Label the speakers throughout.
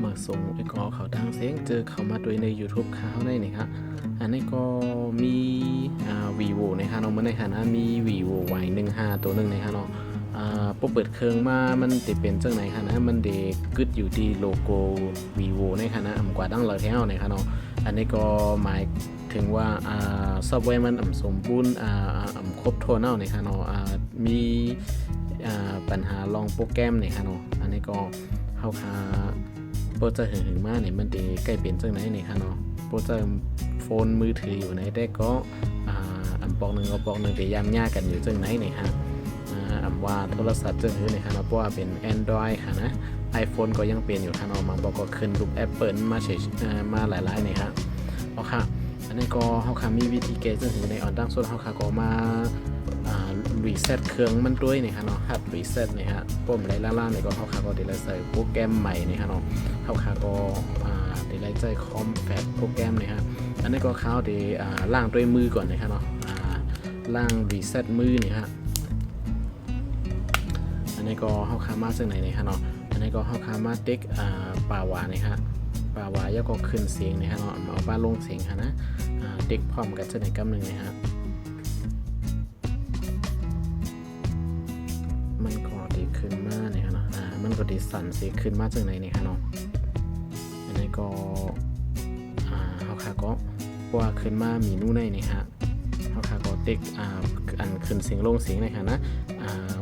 Speaker 1: มาส่งไอ้กอเขาดังเสียงเจอเขามาด้วยใน YouTube เขาได้นี่ครับอันนี้ก็มีvivo นะครับเนาะมันในฐานะมี vivo Y15 ตัวหนึ่งนะครับเนาะปุ๊บเปิดเครื่องมามันจะเป็นจังไหนคะนะมันเด็กกึดอยู่ที่โลโก้ vivo ในคณะกว่าดังเลยแถวนะครับเนาะอันนี้ก็หมายถึงว่าซอฟต์แวร์มันสมบูรณ์ครบถ้วนเอานะครับเนาะมีปัญหาลองโปรแกรมเนี่ยค่ะเนาะอันนี้ก็เข้าคาโปรเจกต์หึงมาเนี่ยมันดีใกล้เปลี่ยนจังไหนเนี่ยค่ะเนาะโปรเจกต์โฟนมือถืออยู่ในได้ก็อันปอกหนึ่งกับปอกหนึ่งเดี๋ยวยำยากกันอยู่จังไหนเนี่ยค่ะว่าโทรศัพท์จังหือเนี่ยค่ะเนาะเพราะว่าเป็น Android ค่ะนะ iPhone ก็ยังเปลี่ยนอยู่ค่ะเนาะมาบอกก็ขึ้นรูป Apple มาเฉยมาหลายๆเนี่ยค่ะเอาค่ะอันนี้ก็เฮาค่ะมีวิธีแก้จังหือในออนดังส่วนเฮาค่ะก็มารีเซ็ตเครื่องมันด้วยนี่ครับเนาะฮับรีเซ็ตนี่ฮะปุ่มไรล่างๆนี่ก็เขาคาก็เดี๋ยวใส่โปรแกรมใหม่นี่ครับเนาะเขาคาก็เดี๋ยวใส่คอมแพตโปรแกรมนี่ฮะอันนี้ก็เขาเดี๋ยวล่างด้วยมือก่อนนะครับเนาะล่างรีเซ็ตมือนี่ฮะอันนี้ก็เขาคามาจากไหนนี่ครับเนาะอันนี้ก็เขาคามาติ๊กป่าวานี่ฮะป่าวายก็ขึ้นเสียงนี่ฮะเนาะเอาบ้านลงเสียงฮะนะติ๊กพร้อมกันจากไหนกำหนึ่งนี่ฮะมันก็ดีขึ้นมากเนี่ยเนาะมันก็ดีสั่นสีขึ้นมากจากไหนเนี่ยฮะเนาะอันนี้ก็เขาขาก็ว่าขึ้นมามีนู่นในนี่ฮะเขาขาก็ติ๊กอันขึ้นเสียงลงเสียงเลยค่ะนะ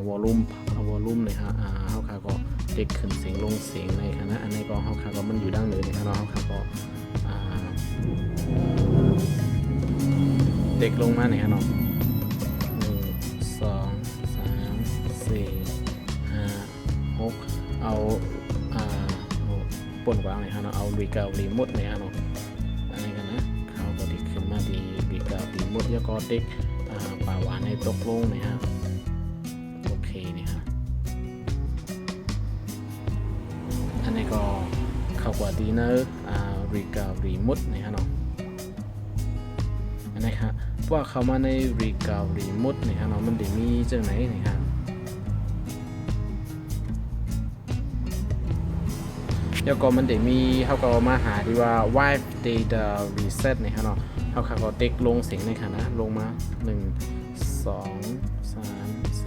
Speaker 1: วอลลุ่มเลยฮะเขาขาก็ติ๊กขึ้นเสียงลงเสียงเลยค่ะนะอันนี้ก็เขาขาก็มันอยู่ด้านเลยเนี่ยฮะเนาะเขาขาก็ติ๊กลงมาเนี่ยฮะเนาะเอาป่นกว้างเลยฮะเนาะเอารีเการีโมทเนี่ยฮะเนาะอันนี้กันนะเขาก็ดิขึ้นมาดีรีเการีโมทแล้วก็ติ๊กป่าหวานในตกลงเนี่ยฮะโอเคเนี่ยฮะอันนี้ก็เข้ากว่าดีเนอร์รีเการีโมทเนี่ยฮะเนาะอันนี้ครับว่าเข้ามาในรีเการีโมทเนี่ยฮะเนาะมันได้มีจังไหนเนี่ยฮะแล้วก็มันได้มีเขาก็มาหาที่ว่า wipe data reset เนี่ยครับเนาะเขาก็ติ๊กลงเสียงในค่ะนะลงมา1 2 3 4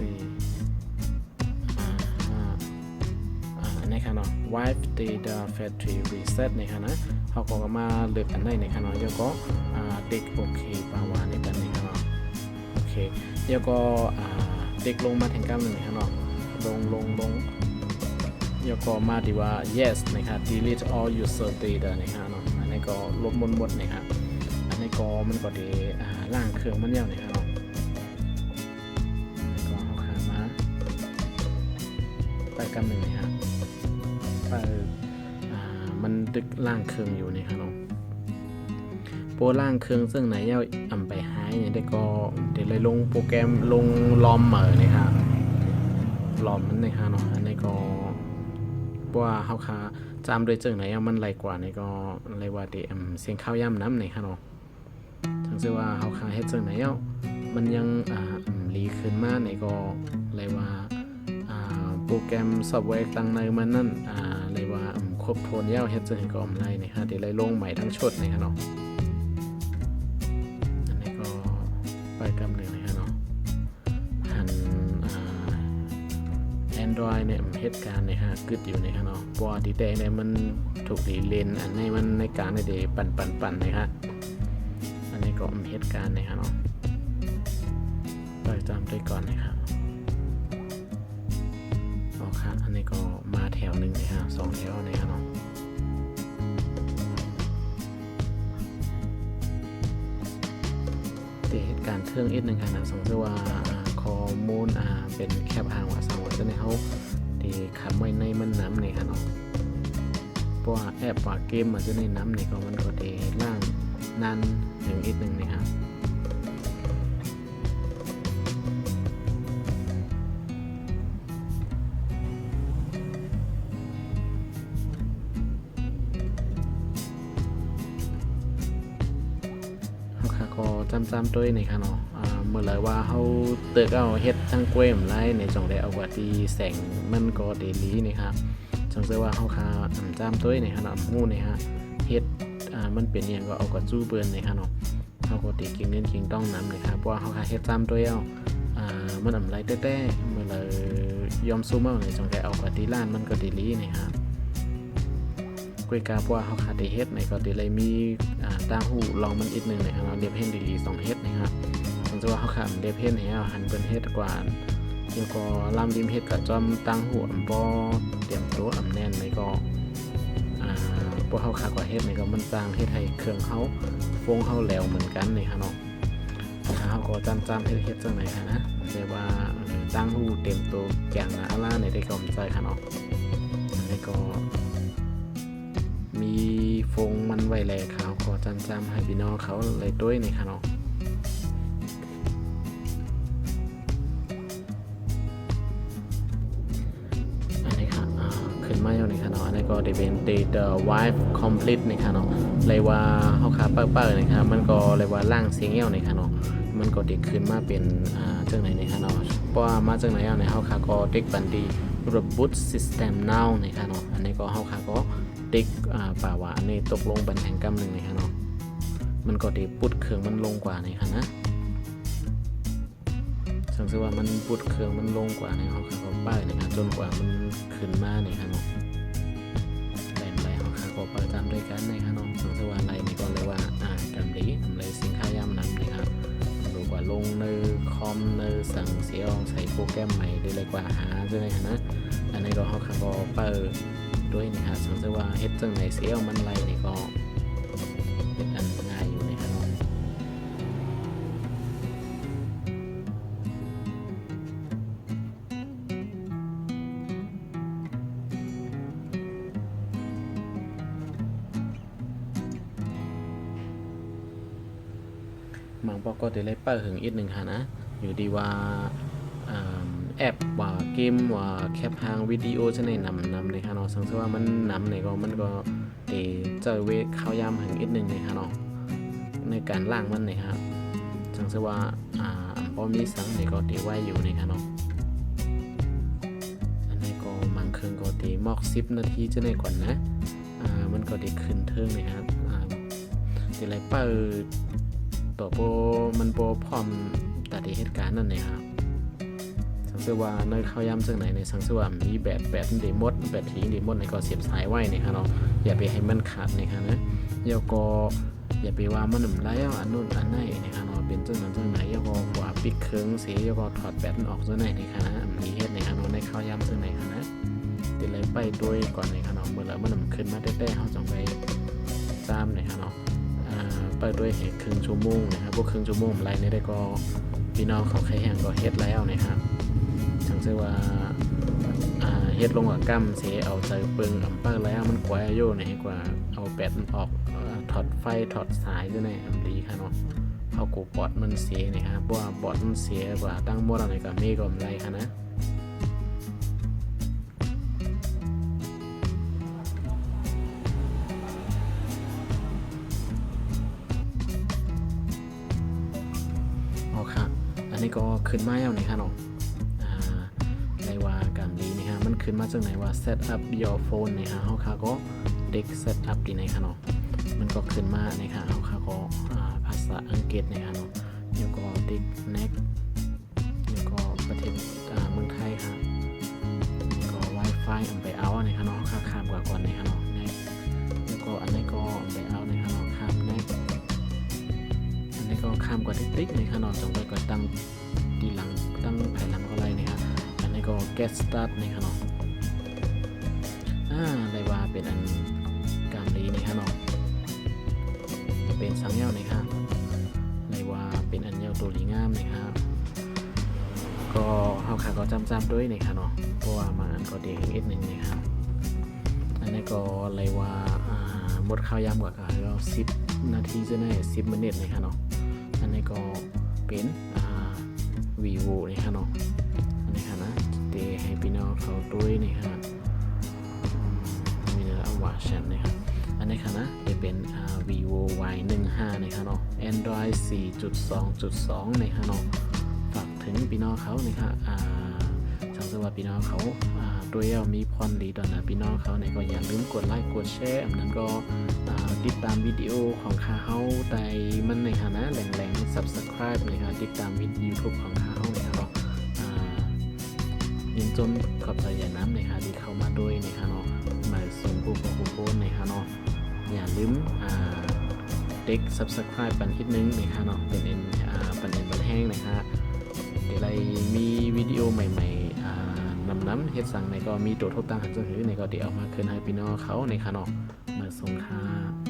Speaker 1: 5ในค่ะเนาะ wipe data factory reset เนี่ยค่ะนะเขาก็มาเลือกอันได้ในค่ะเนาะแล้วก็ติ๊กโอเคปาวาในกันในค่ะเนาะโอเคแล้วก็ติ๊กลงมาถึง9 1เนี่ยค่ะเนาะลงแล้วก็มาดีว่า yes นะครับ delete all user data นะครับเนาะอันนี้ก็ลบหมดนะครับอันนี้ก็มันก็ได้ล่างเครื่องมันยาวนะครับเนาะแล้วก็เอาขามาไปกำหนึ่งนะครับไปมันดึกล่างเครื่องอยู่นะครับเนาะโปรล่างเครื่องซึ่งไหนยาวไปหายเนี่ยได้ก็เดี๋ยวเลยลงโปรแกรมลงลอมเหมือนะครับลอมมันนะครับเนาะอันนี้ก็ว่าเขาคาจำโดยเจิงไหนมันไรกว่าในก็ไรว่าเดเสียงข้าวย่ำน้ำในค่ะเนาะทั้งเสียว่าเขาคาเฮ็ดเจิงไหนมันยังรีขึ้นมาในก็ไรว่าโปรแกรมซอฟต์แวร์ต่างในมันนั่นไรว่าครบถ้วนยาวเฮ็ดเจิงก็ไรนี่ค่ะเดี๋ยวไรลงใหม่ทั้งชุดในค่ะเนาะอันนี้ก็ไปกำหนึ่งนะคะเนาะAndroid เนี่ยเหตุการณ์เนี่ยฮะกึดอยู่ในฮะเนาะเพราะว่าดีแดงเนี่ยมันถูกดีเลนอันนี้มันในการในเดปั่นนะฮะอันนี้ก็เหตุการณ์เนี่ยฮะเนาะไปตามด้วยก่อนนะครับโอเคอันนี้ก็มาแถวหนึ่งนะฮะ2 แถวนะฮะเนาะเหตุการณ์เครื่องอีกหนึ่งค่ะนะสมมติว่าข้อมูลเป็นแคปอ้างว่าสาวจะในเขาที่ขับไว้ในมันน้ำในค่ะเนาะเพราะว่าแอปว่าเกมมันจะในน้ำในก็มันก็ได้ล่างนั่นหนึ่งอีกหนึ่งนะครับเขาค่ะก็จำด้วยในค่ะเนาะเมื่อไรว่าเขาเติกเอาเฮ็ดทั้งกล้วยมไรในจงได้เอาว่าที่แสงมันก็เดลี่นี่ครับจ สังเกตว่าเฮาคาจ้ามตัวนี่ฮะเนาะฮู้นี่ฮะเฮ็ดมันเป็นหยังก็เอากับจู้เบิ่นนี่ฮะเนาะเฮาก็ติกินเงินกินต้องนำนี่ครับเพราะว่าเฮาคาเฮ็ดจ้ามตัวเอามันอำไรแต้ๆมื้อเลยยอมซูมเอานี่จังได๋เอากับที่ร้านมันก็ดีลีนี่ฮะกวยกาเพราะว่าเฮาคาได้เฮ็ดนี่ก็ได้เลยมีต่างหูลองมันอีกนึงนี่ฮะเนาะเดบเฮ็ดดีๆ2เฮ็ดนี่ฮะสังเกตว่าเฮาคาเดบเฮ็ดให้เอาหันเปิ้นเฮ็ดกว่าแล้วก็ลำดิมเฮ็ดกับจอมตั้งหัวบ่เตรียมตัวแน่นนี่ก็พวกเฮาคากว่าเฮ็ดนี่ก็มันต่างเฮ็ดให้เครื่องเฮาฟงเฮาแล้วเหมือนกันนี่ค่ะเนาะเฮาก็จำเฮ็ดจังไหนค่ะนะแต่ว่าตั้งหูเตรียมตัวแกงนะล่าในได้ก็มใจค่ะเนาะนี่ก็มีฟงมันไว้แลขาวก็จำให้พี่น้องเขาเลยด้วยนี่ค่ะเนาะมาอยู่นี่ค่ะเนาะอันนี้ก็ได้เป็น the wife complete นี่ค่ะเนาะเลยว่าเฮาคาเปิ้ลๆนี่ค่ะมันก็เลยว่าล่างเสียงเหี่ยวนี่ค่ะเนาะมันก็เด็กขึ้นมาเป็นจังไหนนี่ค่ะเนาะเพราะว่ามาจังไหนเอาเนี่ยเฮาคาก็เด็กบันดีระบบ system now นี่ค่ะเนาะอันนี้ก็เฮาคาก็เด็กป่าว่าอันนี้ตกลงบันแห่งกำนึงนี่ค่ะเนาะมันก็ได้ปุดเครื่องมันลงกว่านี่ค่ะนะสังเกตว่ามันปุดเครื่องมันลงกว่าในเฮาคาก็ป้ายนี่ค่ะจนกว่ามันขึ้นมานี่ค่ะเนาะก็ประจำด้วยกันในขนมสังสวรรค์ไรนี่ก็เลยว่ากำลีทำไรสินค้ายำนำนะครับดูกว่าลงในคอมในสั่งเสียงใส่โปรแกรมใหม่ได้เลยกว่าหาใช่ไหมนะอันนี้ก็เขาก็เปิดด้วยนี่ครับสังสวรรค์เฮ็ดจังไหนเสียงมันไรนี่ก็เป็นอันง่ายอยู่ในขนมบางปอก็ได้เลยเปิดถึงอีกหนึ่งค่ะนะอยู่ดีว่าแอปว่าเกมว่าแคปหางวิดีโอจะในนำเลยค่ะเนาะสังเกตว่ามันนำในก็มันก็เจอเวเข้ายามถึงอีกหนึ่งเลยค่ะเนาะในการล่างมันเลยครับสังเกตว่าพอมีสังในก็ตีไว้อยู่ในค่ะเนาะอันนี้ก็บางคืนก็ตีมอก10 นาทีจะในก่อนนะมันก็ได้ขึ้นเทิงเลยครับตีเลยเปิดตัวโบมันโบพร้อมตัดเหตุการณ์นั่นเองครับสังเกตว่าในข้าวยำซึ่งไหนในสังเกตว่ามีแบตเดมดแบตทิ้งเดมดในก็เสียบสายไว้นะครับเนาะอย่าไปให้มันขาดนะครับนะแล้วก็อย่าไปว่ามันหนุ่มไล่อันนู้นอันไหนนะครับเนาะเป็นจังนั้นจังไหนแล้วก็ขวาปิดเครื่องเสียแล้วก็ถอดแบตออกจังไหนนะครับนะมีเหตุนะครับเนาะในข้าวยำซึ่งไหนครับนะติดเลยไปด้วยก่อนนะครับเนาะเมื่อแล้วมันหนุ่มขึ้นมาได้ๆเขาจงไปจ้ามนะครับเนาะเปิดด้วยเหตุครึ่งชั่วโมงนะครับพวกครึ่งชั่วโมงไรนี่ได้ก็พี่น้องเขาใครแห่งก็เฮ็ดแล้วนะครับสังเกตว่าเฮ็ดลงกับกั้มเสียเอาใจเปิงอัมเปิลแล้วมันกว่าโย่เนี่ยกว่าเอาแบตออกถอดไฟถอดสายด้วยเนี่ยดีค่ะเนาะเอากูบอดมันเสียนะครับเพราะว่าบอดมันเสียกว่าตั้งหมดอะไรกับเมฆกับไรค่ะนะอันนี้ก็ขึ้นมาแล้วนี่ค่ะเนาะในว่าการนี้นี่ฮะมันขึ้นมาจากไหนว่า set up your phone นี่ฮะเฮาค่ะก็เด็ก set up ดีไหนค่ะเนาะมันก็ขึ้นมานี่ค่ะเฮาค่ะก็ภาษาอังกฤษนี่ค่ะเนาะแล้วก็เด็ก next แล้วก็ประเทศเมืองไทยค่ะก็ Wi-Fi อันไปเอานี่ค่ะเนาะค่ะข้ามกว่าก่อนนี่ค่ะเนาะ next แล้วก็อันนี้ก็อันไปเอานี่ค่ะเนาะข้าม nextก็ข้ามกว่าติ๊กๆในขนมจงไปก่อนตั้งดีหลังตั้งภายหลังก็ไรนะครับอันนี้ก็ get start ในขนมอะไรว่าเป็นอันกามลีในขนมเป็นสังเยาในครับอะไรว่าเป็นอันเยาตัวลีงามนะครับก็เฮาขาก็จำด้วยในขนมเพราะว่ามาอันก็เด็กอีกหนึ่งนะครับอันนี้ก็อะไรว่าหมดข้าวยำกว่าก็10 นาทีจะได้10 นาทีในขนมอันนี้ก็เป็นvivo นี่ค่ะเนาะอันนี้ค่ะนะเตให้พี่น้องเขาด้วยนี่ค่ะมีเนื้อวาชันนี่ค่ะอันนี้ค่ะนะจะเป็นvivo Y15 นี่ค่ะเนาะ Android 4.2.2 นี่ค่ะเนาะฝากถึงพี่น้องเขานี่ค่ะสัง ซึ่งว่าพี่น้องเขาด้วยมีพรดีต่อหน้าพี่น้องเขาเนี่ยก็อย่าลืมกดไลค์กดแชร์อันนั้นก็ติดตามวิดีโอของข้าเฮาแต่มันในฐานะแหล่งๆ Subscribe นะครับติดตามYouTube ของข้าเฮาเนี่ยก็ยินจนขอบใจอย่างน้ำในค่ะที่เข้ามาด้วยนะคะเนาะมาส่งผู้ปกครองในค่ะเนาะอย่าลืมเด็ก Subscribe ปันนิดนึงนะคะเนาะเป็นปันบันแห้งนะคะเดี๋ยวอะไรมีวิดีโอใหม่ๆน้ำเฮ็ดสั่งในก็มีตัวทบตั้งหันจะหือในก็เดี๋ยวเอามาคืนให้พี่น้องเขาในค่ะเนาะมาส่งค่ะ